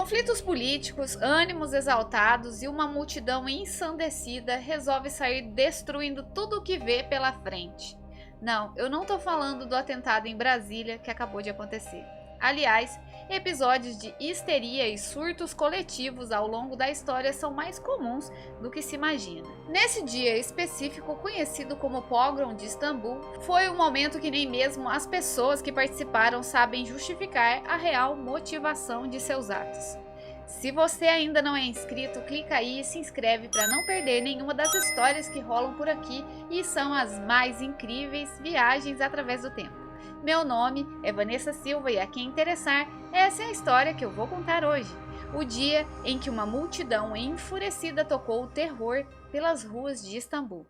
Conflitos políticos, ânimos exaltados e uma multidão ensandecida resolve sair destruindo tudo o que vê pela frente. Não, eu não tô falando do atentado em Brasília que acabou de acontecer. Aliás, episódios de histeria e surtos coletivos ao longo da história são mais comuns do que se imagina. Nesse dia específico, conhecido como Pogrom de Istambul, foi um momento que nem mesmo as pessoas que participaram sabem justificar a real motivação de seus atos. Se você ainda não é inscrito, clica aí e se inscreve para não perder nenhuma das histórias que rolam por aqui e são as mais incríveis viagens através do tempo. Meu nome é Vanessa Silva e a quem interessar, essa é a história que eu vou contar hoje. O dia em que uma multidão enfurecida tocou o terror pelas ruas de Istambul.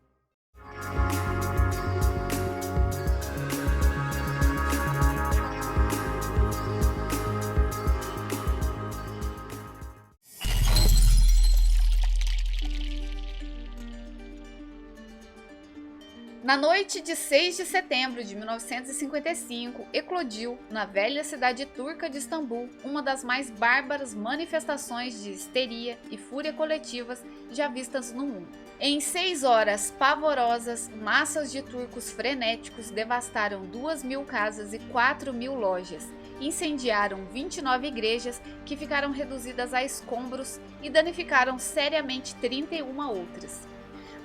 Na noite de 6 de setembro de 1955, eclodiu, na velha cidade turca de Istambul, uma das mais bárbaras manifestações de histeria e fúria coletivas já vistas no mundo. Em 6 horas pavorosas, massas de turcos frenéticos devastaram 2.000 casas e 4.000 lojas, incendiaram 29 igrejas que ficaram reduzidas a escombros e danificaram seriamente 31 outras.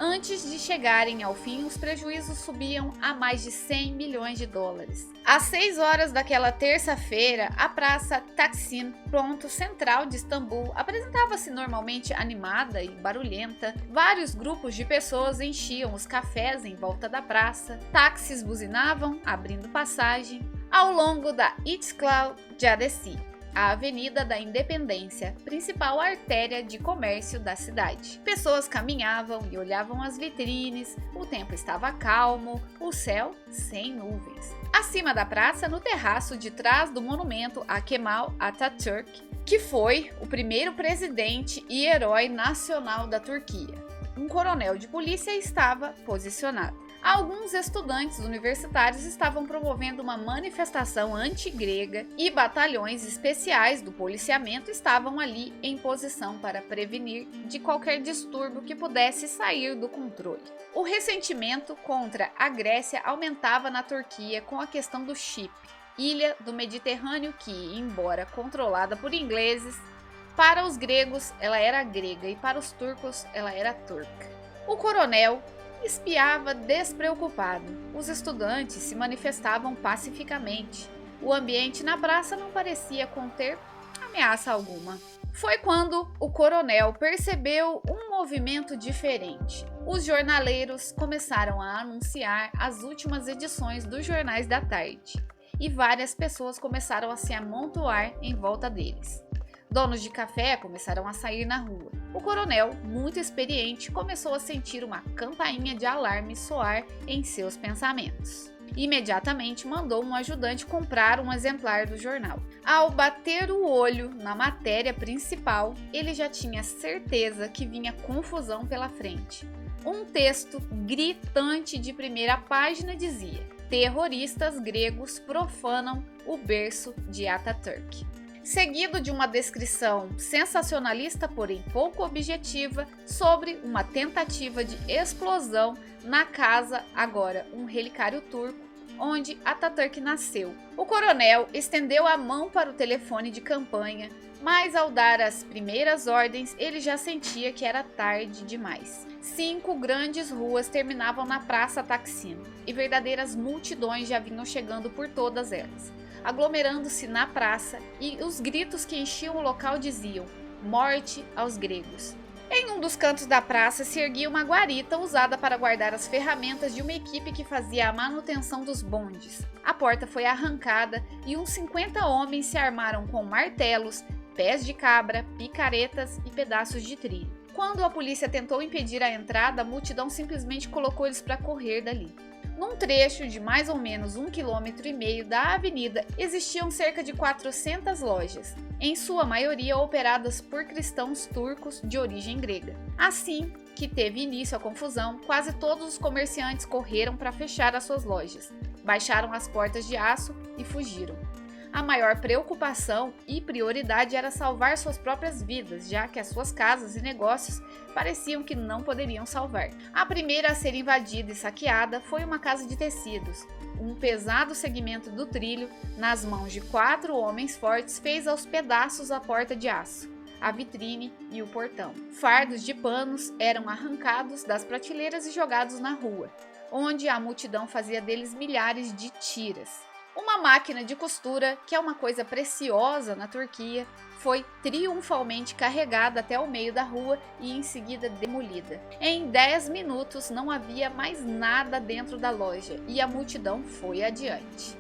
Antes de chegarem ao fim, os prejuízos subiam a mais de 100 milhões de dólares. Às 6 horas daquela terça-feira, a praça Taksim, ponto central de Istambul, apresentava-se normalmente animada e barulhenta. Vários grupos de pessoas enchiam os cafés em volta da praça, táxis buzinavam, abrindo passagem. Ao longo da Istiklal Caddesi, a Avenida da Independência, principal artéria de comércio da cidade. Pessoas caminhavam e olhavam as vitrines, o tempo estava calmo, o céu sem nuvens. Acima da praça, no terraço de trás do monumento a Kemal Atatürk, que foi o primeiro presidente e herói nacional da Turquia, um coronel de polícia estava posicionado. Alguns estudantes universitários estavam promovendo uma manifestação anti-grega e batalhões especiais do policiamento estavam ali em posição para prevenir de qualquer distúrbio que pudesse sair do controle. O ressentimento contra a Grécia aumentava na Turquia com a questão do Chipre, ilha do Mediterrâneo que, embora controlada por ingleses, para os gregos ela era grega e para os turcos ela era turca. O coronel espiava despreocupado. Os estudantes se manifestavam pacificamente. O ambiente na praça não parecia conter ameaça alguma. Foi quando o coronel percebeu um movimento diferente. Os jornaleiros começaram a anunciar as últimas edições dos jornais da tarde, e várias pessoas começaram a se amontoar em volta deles. Donos de café começaram a sair na rua. O coronel, muito experiente, começou a sentir uma campainha de alarme soar em seus pensamentos. Imediatamente mandou um ajudante comprar um exemplar do jornal. Ao bater o olho na matéria principal, ele já tinha certeza que vinha confusão pela frente. Um texto gritante de primeira página dizia: terroristas gregos profanam o berço de Atatürk. Seguido de uma descrição sensacionalista, porém pouco objetiva, sobre uma tentativa de explosão na casa, agora um relicário turco, onde Atatürk nasceu. O coronel estendeu a mão para o telefone de campanha, mas ao dar as primeiras ordens, ele já sentia que era tarde demais. 5 grandes ruas terminavam na Praça Taksim, e verdadeiras multidões já vinham chegando por todas elas, aglomerando-se na praça, e os gritos que enchiam o local diziam: morte aos gregos. Em um dos cantos da praça se erguia uma guarita usada para guardar as ferramentas de uma equipe que fazia a manutenção dos bondes. A porta foi arrancada e uns 50 homens se armaram com martelos, pés de cabra, picaretas e pedaços de trilho. Quando a polícia tentou impedir a entrada, a multidão simplesmente colocou eles para correr dali. Num trecho de mais ou menos 1,5 km da avenida, existiam cerca de 400 lojas, em sua maioria operadas por cristãos turcos de origem grega. Assim que teve início a confusão, quase todos os comerciantes correram para fechar as suas lojas, baixaram as portas de aço e fugiram. A maior preocupação e prioridade era salvar suas próprias vidas, já que as suas casas e negócios pareciam que não poderiam salvar. A primeira a ser invadida e saqueada foi uma casa de tecidos. Um pesado segmento do trilho, nas mãos de 4 homens fortes, fez aos pedaços a porta de aço, a vitrine e o portão. Fardos de panos eram arrancados das prateleiras e jogados na rua, onde a multidão fazia deles milhares de tiras. Uma máquina de costura, que é uma coisa preciosa na Turquia, foi triunfalmente carregada até o meio da rua e em seguida demolida. Em 10 minutos não havia mais nada dentro da loja e a multidão foi adiante.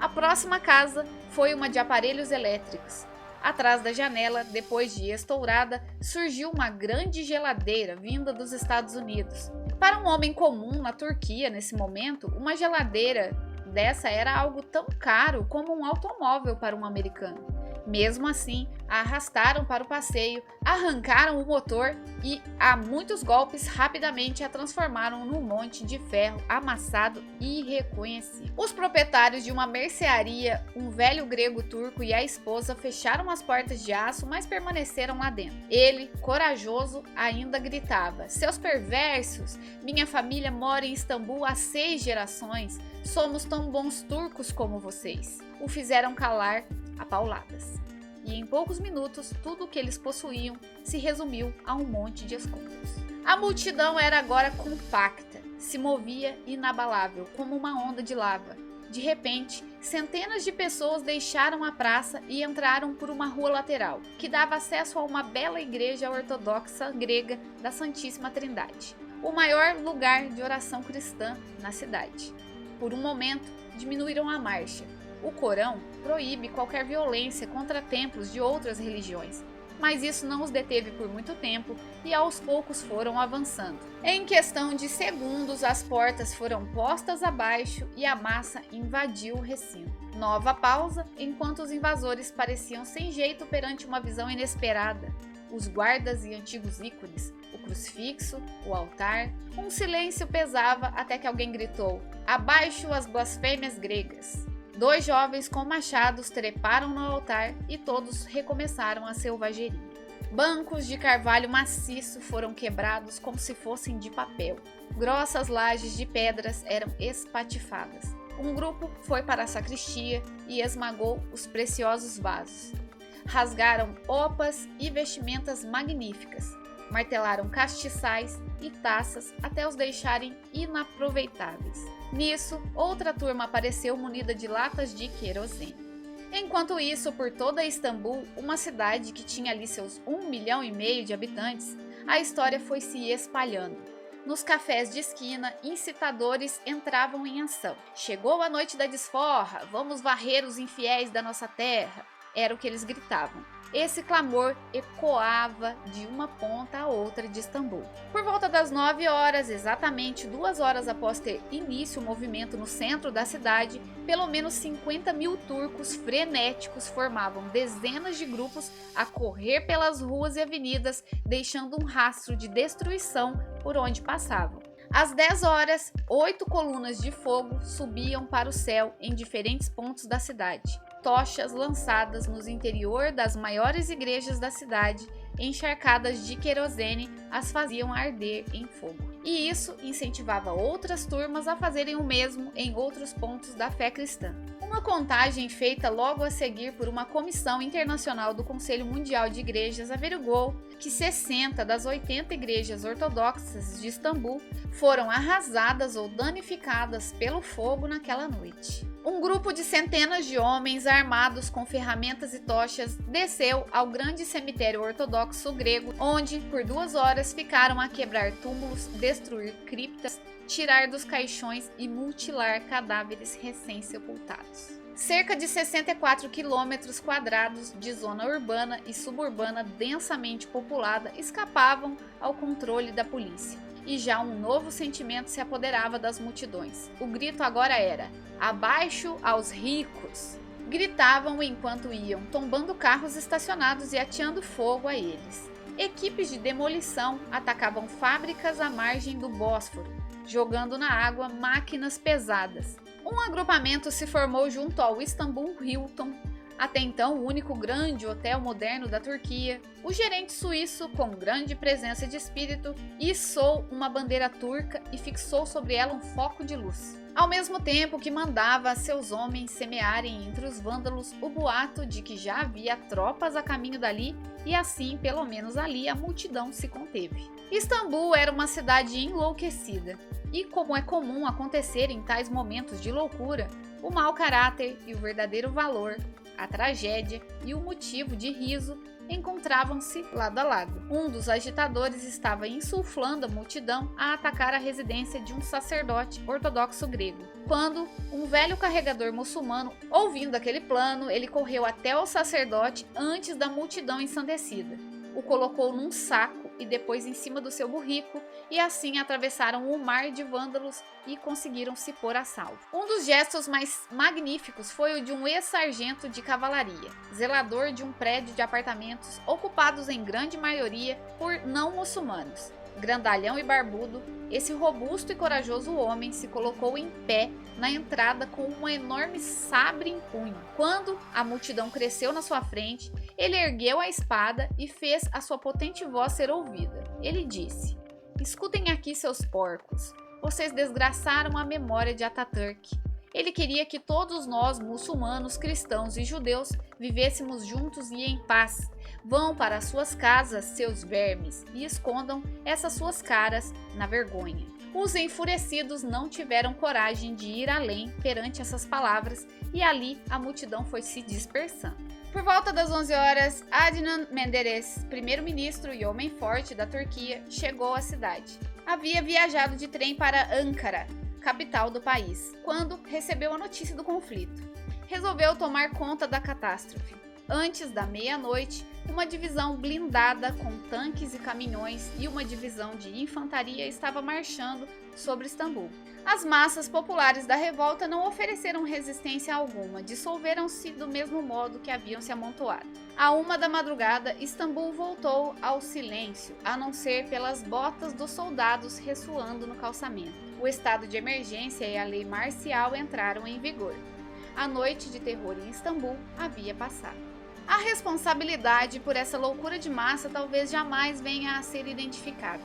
A próxima casa foi uma de aparelhos elétricos. Atrás da janela, depois de estourada, surgiu uma grande geladeira vinda dos Estados Unidos. Para um homem comum na Turquia nesse momento, uma geladeira dessa era algo tão caro como um automóvel para um americano. Mesmo assim, a arrastaram para o passeio, arrancaram o motor e, a muitos golpes, rapidamente a transformaram num monte de ferro amassado e irreconhecível. Os proprietários de uma mercearia, um velho grego turco e a esposa fecharam as portas de aço, mas permaneceram lá dentro. Ele, corajoso, ainda gritava: "Seus perversos! Minha família mora em Istambul há 6 gerações. Somos tão bons turcos como vocês." O fizeram calar a pauladas. E em poucos minutos, tudo o que eles possuíam se resumiu a um monte de escombros. A multidão era agora compacta, se movia inabalável, como uma onda de lava. De repente, centenas de pessoas deixaram a praça e entraram por uma rua lateral, que dava acesso a uma bela igreja ortodoxa grega da Santíssima Trindade, o maior lugar de oração cristã na cidade. Por um momento, diminuíram a marcha. O Corão proíbe qualquer violência contra templos de outras religiões, mas isso não os deteve por muito tempo e aos poucos foram avançando. Em questão de segundos, as portas foram postas abaixo e a massa invadiu o recinto. Nova pausa, enquanto os invasores pareciam sem jeito perante uma visão inesperada. Os guardas e antigos ícones, o crucifixo, o altar. Um silêncio pesava até que alguém gritou: "Abaixo as blasfêmias gregas!" 2 jovens com machados treparam no altar e todos recomeçaram a selvageria. Bancos de carvalho maciço foram quebrados como se fossem de papel. Grossas lajes de pedras eram espatifadas. Um grupo foi para a sacristia e esmagou os preciosos vasos. Rasgaram opas e vestimentas magníficas. Martelaram castiçais e taças até os deixarem inaproveitáveis. Nisso, outra turma apareceu munida de latas de querosene. Enquanto isso, por toda Istambul, uma cidade que tinha ali seus 1,5 milhão de habitantes, a história foi se espalhando. Nos cafés de esquina, incitadores entravam em ação. "Chegou a noite da desforra, vamos varrer os infiéis da nossa terra", era o que eles gritavam. Esse clamor ecoava de uma ponta a outra de Istambul. Por volta das 9 horas, exatamente 2 horas após ter início o movimento no centro da cidade, pelo menos 50 mil turcos frenéticos formavam dezenas de grupos a correr pelas ruas e avenidas, deixando um rastro de destruição por onde passavam. Às 10 horas, 8 colunas de fogo subiam para o céu em diferentes pontos da cidade. Tochas lançadas no interior das maiores igrejas da cidade, encharcadas de querosene, as faziam arder em fogo. E isso incentivava outras turmas a fazerem o mesmo em outros pontos da fé cristã. Uma contagem feita logo a seguir por uma comissão internacional do Conselho Mundial de Igrejas averigou que 60 das 80 igrejas ortodoxas de Istambul foram arrasadas ou danificadas pelo fogo naquela noite. Um grupo de centenas de homens armados com ferramentas e tochas desceu ao grande cemitério ortodoxo grego, onde por 2 horas ficaram a quebrar túmulos, destruir criptas, tirar dos caixões e mutilar cadáveres recém-sepultados. Cerca de 64 quilômetros quadrados de zona urbana e suburbana densamente populada escapavam ao controle da polícia. E já um novo sentimento se apoderava das multidões. O grito agora era: "Abaixo aos ricos!" Gritavam enquanto iam tombando carros estacionados e ateando fogo a eles. Equipes de demolição atacavam fábricas à margem do Bósforo, jogando na água máquinas pesadas. Um agrupamento se formou junto ao Istanbul Hilton, até então o único grande hotel moderno da Turquia, o gerente suíço, com grande presença de espírito, içou uma bandeira turca e fixou sobre ela um foco de luz. Ao mesmo tempo que mandava seus homens semearem entre os vândalos o boato de que já havia tropas a caminho dali, e assim, pelo menos ali, a multidão se conteve. Istambul era uma cidade enlouquecida, e como é comum acontecer em tais momentos de loucura, o mau caráter e o verdadeiro valor, a tragédia e o motivo de riso encontravam-se lado a lado. Um dos agitadores estava insuflando a multidão a atacar a residência de um sacerdote ortodoxo grego. Quando um velho carregador muçulmano, ouvindo aquele plano, ele correu até o sacerdote antes da multidão ensandecida. O colocou num saco e depois em cima do seu burrico, e assim atravessaram o mar de vândalos e conseguiram se pôr a salvo. Um dos gestos mais magníficos foi o de um ex-sargento de cavalaria, zelador de um prédio de apartamentos ocupados em grande maioria por não muçulmanos. Grandalhão e barbudo, esse robusto e corajoso homem se colocou em pé na entrada com um enorme sabre em punho. Quando a multidão cresceu na sua frente, ele ergueu a espada e fez a sua potente voz ser ouvida. Ele disse: "Escutem aqui, seus porcos. Vocês desgraçaram a memória de Atatürk. Ele queria que todos nós, muçulmanos, cristãos e judeus, vivêssemos juntos e em paz. Vão para as suas casas, seus vermes, e escondam essas suas caras na vergonha." Os enfurecidos não tiveram coragem de ir além perante essas palavras, e ali a multidão foi se dispersando. Por volta das 11 horas, Adnan Menderes, primeiro-ministro e homem forte da Turquia, chegou à cidade. Havia viajado de trem para Ankara, capital do país, quando recebeu a notícia do conflito. Resolveu tomar conta da catástrofe. Antes da meia-noite, uma divisão blindada com tanques e caminhões e uma divisão de infantaria estava marchando sobre Istambul. As massas populares da revolta não ofereceram resistência alguma, dissolveram-se do mesmo modo que haviam se amontoado. À 1 da madrugada, Istambul voltou ao silêncio, a não ser pelas botas dos soldados ressoando no calçamento. O estado de emergência e a lei marcial entraram em vigor. A noite de terror em Istambul havia passado. A responsabilidade por essa loucura de massa talvez jamais venha a ser identificada.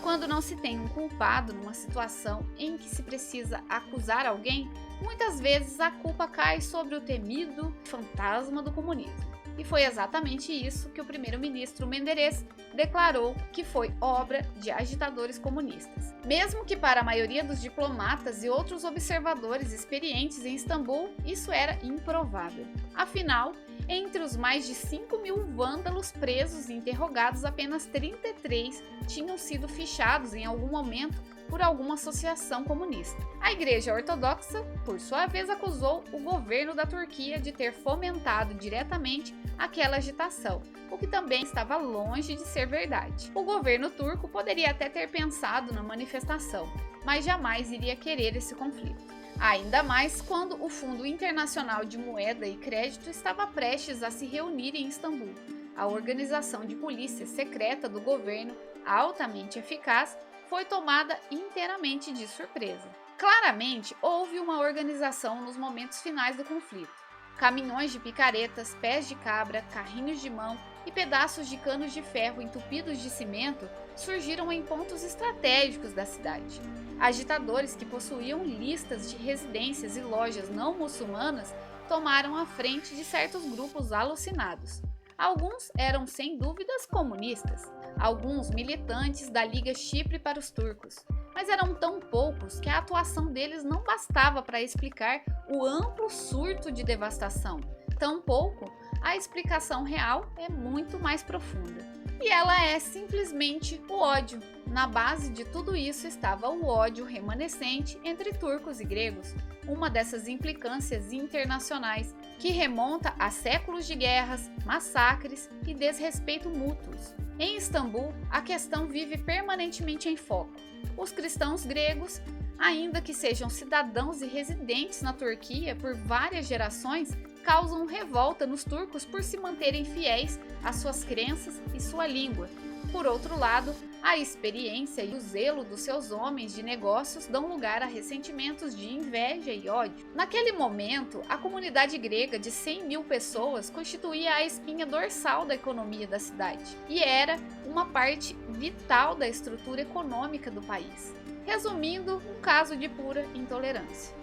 Quando não se tem um culpado numa situação em que se precisa acusar alguém, muitas vezes a culpa cai sobre o temido fantasma do comunismo. E foi exatamente isso que o primeiro-ministro Menderes declarou que foi obra de agitadores comunistas. Mesmo que para a maioria dos diplomatas e outros observadores experientes em Istambul, isso era improvável. Afinal, entre os mais de 5.000 vândalos presos e interrogados, apenas 33 tinham sido fichados em algum momento por alguma associação comunista. A Igreja Ortodoxa, por sua vez, acusou o governo da Turquia de ter fomentado diretamente aquela agitação, o que também estava longe de ser verdade. O governo turco poderia até ter pensado na manifestação, mas jamais iria querer esse conflito. Ainda mais quando o Fundo Internacional de Moeda e Crédito estava prestes a se reunir em Istambul. A organização de polícia secreta do governo, altamente eficaz, foi tomada inteiramente de surpresa. Claramente, houve uma organização nos momentos finais do conflito. Caminhões de picaretas, pés de cabra, carrinhos de mão e pedaços de canos de ferro entupidos de cimento surgiram em pontos estratégicos da cidade. Agitadores que possuíam listas de residências e lojas não muçulmanas tomaram a frente de certos grupos alucinados. Alguns eram sem dúvidas comunistas, alguns militantes da Liga Chipre para os turcos, mas eram tão poucos que a atuação deles não bastava para explicar o amplo surto de devastação. Tampouco a explicação real é muito mais profunda. E ela é simplesmente o ódio. Na base de tudo isso estava o ódio remanescente entre turcos e gregos, uma dessas implicâncias internacionais que remonta a séculos de guerras, massacres e desrespeito mútuos. Em Istambul, a questão vive permanentemente em foco. Os cristãos gregos, ainda que sejam cidadãos e residentes na Turquia por várias gerações, causam revolta nos turcos por se manterem fiéis às suas crenças e sua língua, Por outro lado, a experiência e o zelo dos seus homens de negócios dão lugar a ressentimentos de inveja e ódio. Naquele momento, a comunidade grega de 100 mil pessoas constituía a espinha dorsal da economia da cidade e era uma parte vital da estrutura econômica do país. Resumindo, um caso de pura intolerância.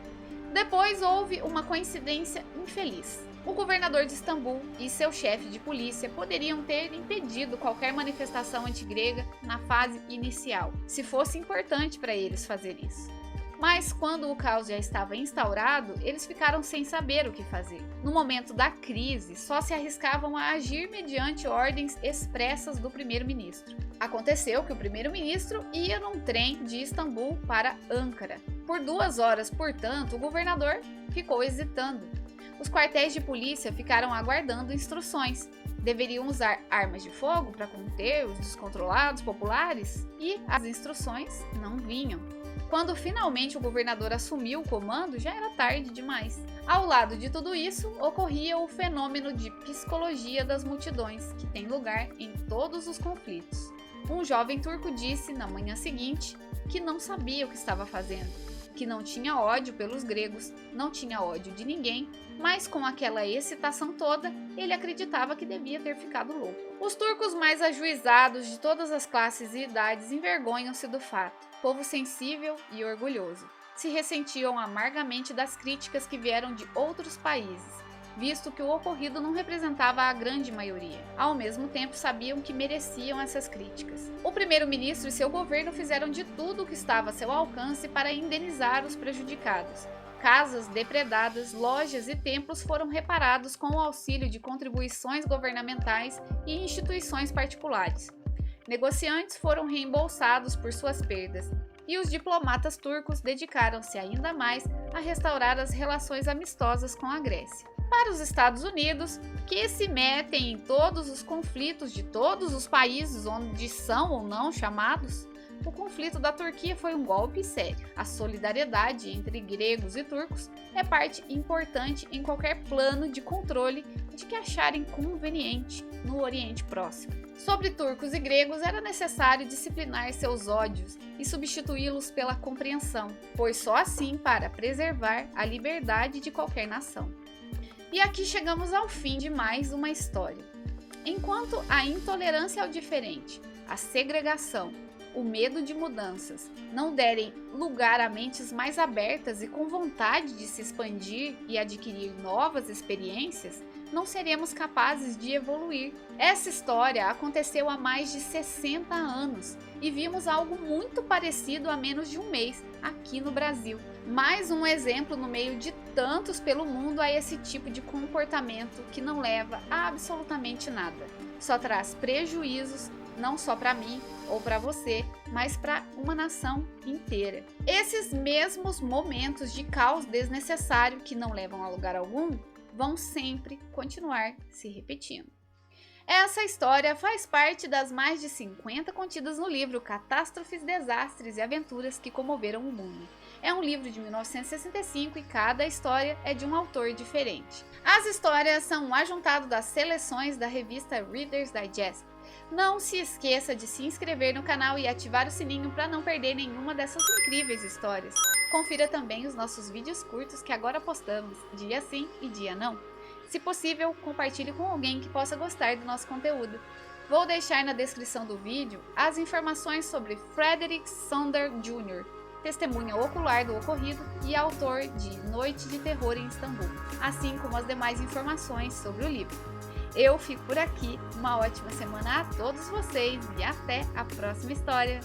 Depois houve uma coincidência infeliz. O governador de Istambul e seu chefe de polícia poderiam ter impedido qualquer manifestação antigrega na fase inicial, se fosse importante para eles fazer isso. Mas quando o caos já estava instaurado, eles ficaram sem saber o que fazer. No momento da crise, só se arriscavam a agir mediante ordens expressas do primeiro-ministro. Aconteceu que o primeiro-ministro ia num trem de Istambul para Ankara. Por 2 horas, portanto, o governador ficou hesitando. Os quartéis de polícia ficaram aguardando instruções. Deveriam usar armas de fogo para conter os descontrolados populares e as instruções não vinham. Quando finalmente o governador assumiu o comando, já era tarde demais. Ao lado de tudo isso, ocorria o fenômeno de psicologia das multidões, que tem lugar em todos os conflitos. Um jovem turco disse, na manhã seguinte, que não sabia o que estava fazendo, que não tinha ódio pelos gregos, não tinha ódio de ninguém, mas com aquela excitação toda, ele acreditava que devia ter ficado louco. Os turcos mais ajuizados de todas as classes e idades envergonham-se do fato. Povo sensível e orgulhoso. Se ressentiam amargamente das críticas que vieram de outros países, visto que o ocorrido não representava a grande maioria. Ao mesmo tempo, sabiam que mereciam essas críticas. O primeiro-ministro e seu governo fizeram de tudo o que estava a seu alcance para indenizar os prejudicados. Casas depredadas, lojas e templos foram reparados com o auxílio de contribuições governamentais e instituições particulares. Negociantes foram reembolsados por suas perdas, e os diplomatas turcos dedicaram-se ainda mais a restaurar as relações amistosas com a Grécia. Para os Estados Unidos, que se metem em todos os conflitos de todos os países onde são ou não chamados, o conflito da Turquia foi um golpe sério. A solidariedade entre gregos e turcos é parte importante em qualquer plano de controle de que acharem conveniente no Oriente Próximo. Sobre turcos e gregos era necessário disciplinar seus ódios e substituí-los pela compreensão, pois só assim para preservar a liberdade de qualquer nação. E aqui chegamos ao fim de mais uma história. Enquanto a intolerância ao diferente, a segregação, o medo de mudanças não derem lugar a mentes mais abertas e com vontade de se expandir e adquirir novas experiências, não seremos capazes de evoluir. Essa história aconteceu há mais de 60 anos e vimos algo muito parecido há menos de um mês aqui no Brasil. Mais um exemplo no meio de tantos pelo mundo a esse tipo de comportamento que não leva a absolutamente nada. Só traz prejuízos, não só para mim ou para você, mas para uma nação inteira. Esses mesmos momentos de caos desnecessário que não levam a lugar algum vão sempre continuar se repetindo. Essa história faz parte das mais de 50 contidas no livro Catástrofes, Desastres e Aventuras que Comoveram o Mundo. É um livro de 1965 e cada história é de um autor diferente. As histórias são um ajuntado das seleções da revista Reader's Digest. Não se esqueça de se inscrever no canal e ativar o sininho para não perder nenhuma dessas incríveis histórias. Confira também os nossos vídeos curtos que agora postamos, dia sim e dia não. Se possível, compartilhe com alguém que possa gostar do nosso conteúdo. Vou deixar na descrição do vídeo as informações sobre Frederick Sonder Jr., testemunha ocular do ocorrido e autor de Noite de Terror em Istambul, assim como as demais informações sobre o livro. Eu fico por aqui, uma ótima semana a todos vocês e até a próxima história!